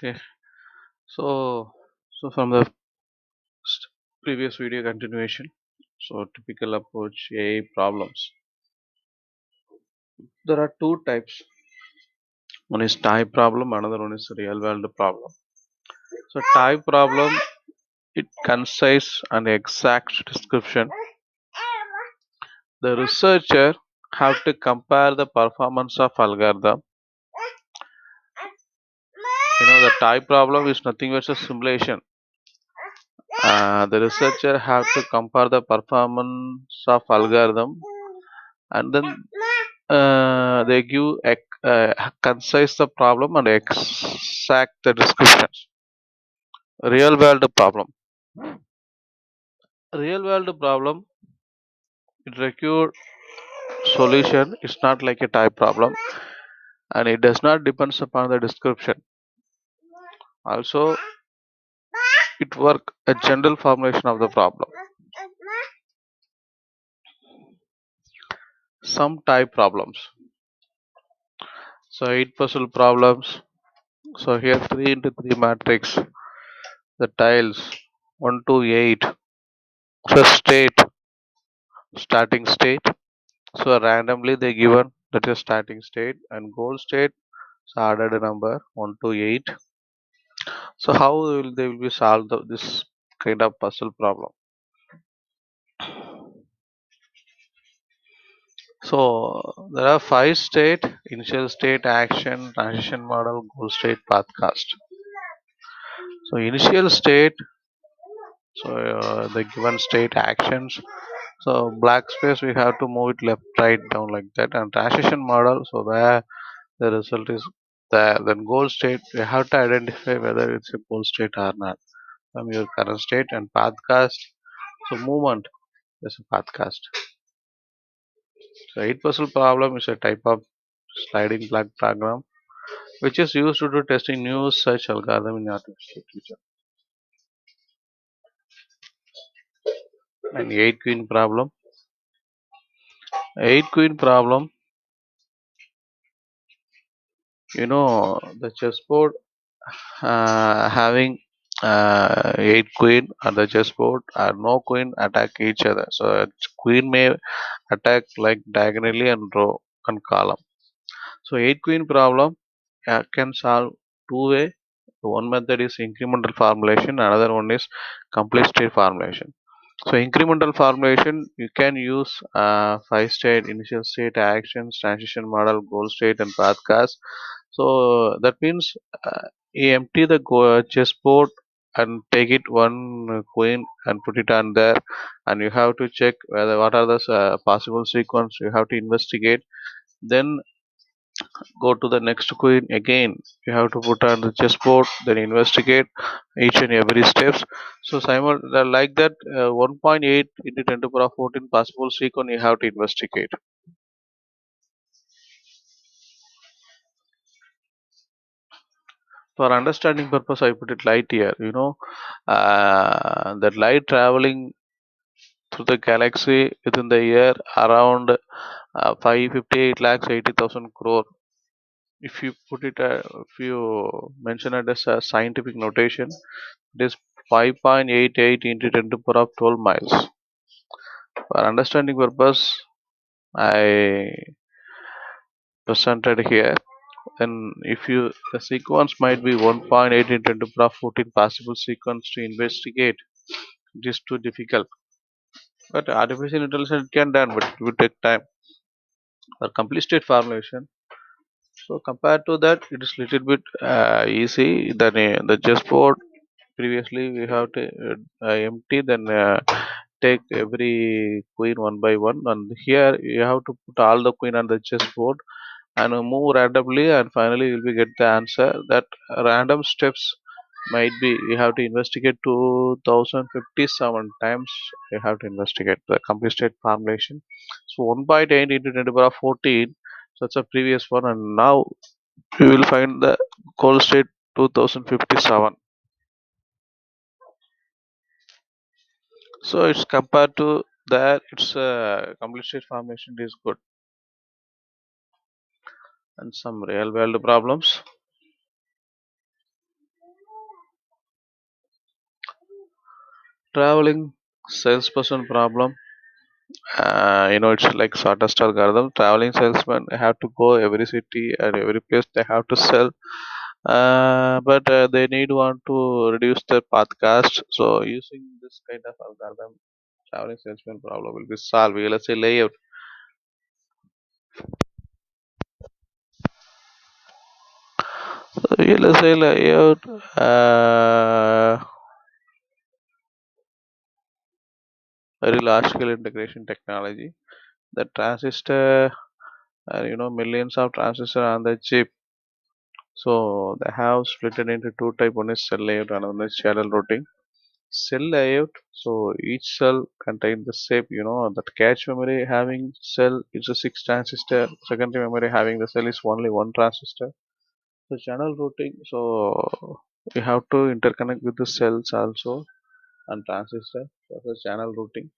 Okay, so from the previous video continuation, so typical approach AI problems. There are two types. One is type problem, another one is real world problem. So type problem, it concise and exact description. The researcher have to compare the performance of algorithm. The type problem is nothing but a simulation. The researcher have to compare the performance of algorithm, and then they give concise the problem and exact the descriptions. Real world problem. Real world problem, it require solution. It's not like a type problem, and it does not depends upon the description. Also, it work a general formulation of the problem. Some type problems. So eight puzzle problems. So here 3 into 3 matrix. The tiles 1 to 8. So state, starting state. So randomly they given that is starting state and goal state. So added a number 1 to 8. So how will they will be solved this kind of puzzle problem? So there are 5 state: initial state, action, transition model, goal state, pathcast. So initial state, so the given state actions. So black space we have to move it left, right, down like that. And transition model, so where the result is there. Then goal state, we have to identify whether it's a goal state or not from your current state. And pathcast, so movement is a pathcast. So 8% problem is a type of sliding block program which is used to do testing new search algorithm in artificial intelligence. And 8 queen problem. 8 queen problem, the chessboard having 8 queen on the chessboard and no queen attack each other. So queen may attack like diagonally and row and column. So 8 queen problem can solve two way. One method is incremental formulation, another one is complete state formulation. So incremental formulation, you can use 5 state, initial state, actions, transition model, goal state, and pathcast. So that means you empty the chessboard and take it one queen and put it on there, and you have to check whether what are the possible sequence you have to investigate. Then go to the next queen again. You have to put on the chessboard, then investigate each and every steps. So Simon, like that, 1.8 into 10 to the power of 14 possible sequence you have to investigate. For understanding purpose, I put it light here. That light traveling through the galaxy within the year around 558 lakhs 80,000 crore. If you put it, if you mention it as a scientific notation, it is 5.88 into 10 to the power of 12 miles. For understanding purpose, I presented here. Then, if you the sequence might be 1.8 into 10 to the power of 14 possible sequence to investigate. It is too difficult. But artificial intelligence can done, but it will take time. For complete state formulation, so compared to that, it is little bit easy than the chessboard. Previously, we have to empty, then take every queen one by one, and here you have to put all the queen on the chessboard and move randomly, and finally you will get the answer. That random steps might be you have to investigate 2057 times. You have to investigate the complete state formulation. So 1.8 into 10 to the power of 14. So that's a previous one, and now we will find the goal state 2057. So it's compared to that, it's complete state formation is good. And some real world problems. Traveling salesperson problem. It's like shortest algorithm. Traveling salesman have to go every city and every place they have to sell. But they need want to reduce their path cost. So using this kind of algorithm, traveling salesman problem will be solved. Let's say layout. Let's say layout. Very large scale integration technology. The transistor, millions of transistors on the chip. So they have split it into two type. One is cell layout and another is channel routing. Cell layout. So each cell contains the shape. That cache memory having cell is a six transistor. Secondary memory having the cell is only one transistor. So channel routing. So you have to interconnect with the cells also and transistor. So the channel routing.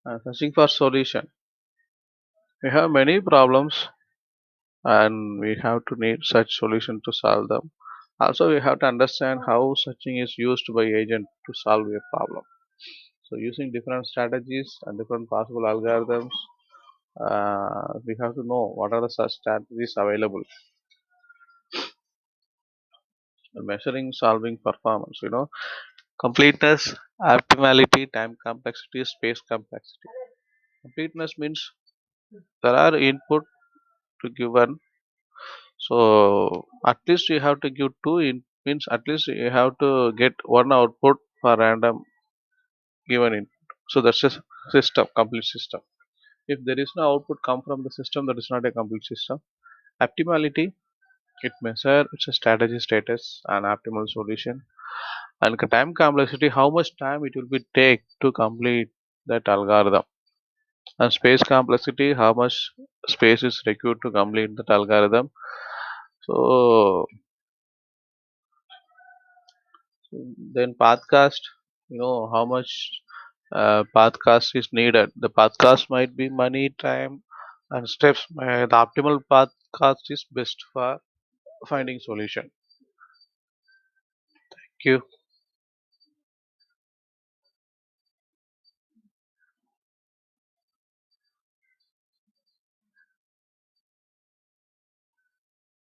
And searching for solution. We have many problems and we have to need such solution to solve them. Also, we have to understand how searching is used by agent to solve a problem. So, using different strategies and different possible algorithms, we have to know what are the such strategies available. Measuring solving performance, completeness, optimality, time complexity, space complexity. Completeness means there are input to given. So at least you have to give two in means at least you have to get one output for random given input. So that's a system, complete system. If there is no output come from the system, that is not a complete system. Optimality, it measures it's a strategy status and optimal solution. And time complexity, how much time it will be take to complete that algorithm. And space complexity, how much space is required to complete that algorithm. So then pathcast, how much pathcast is needed. The pathcast might be money, time, and steps. The optimal pathcast is best for finding solution. Thank you.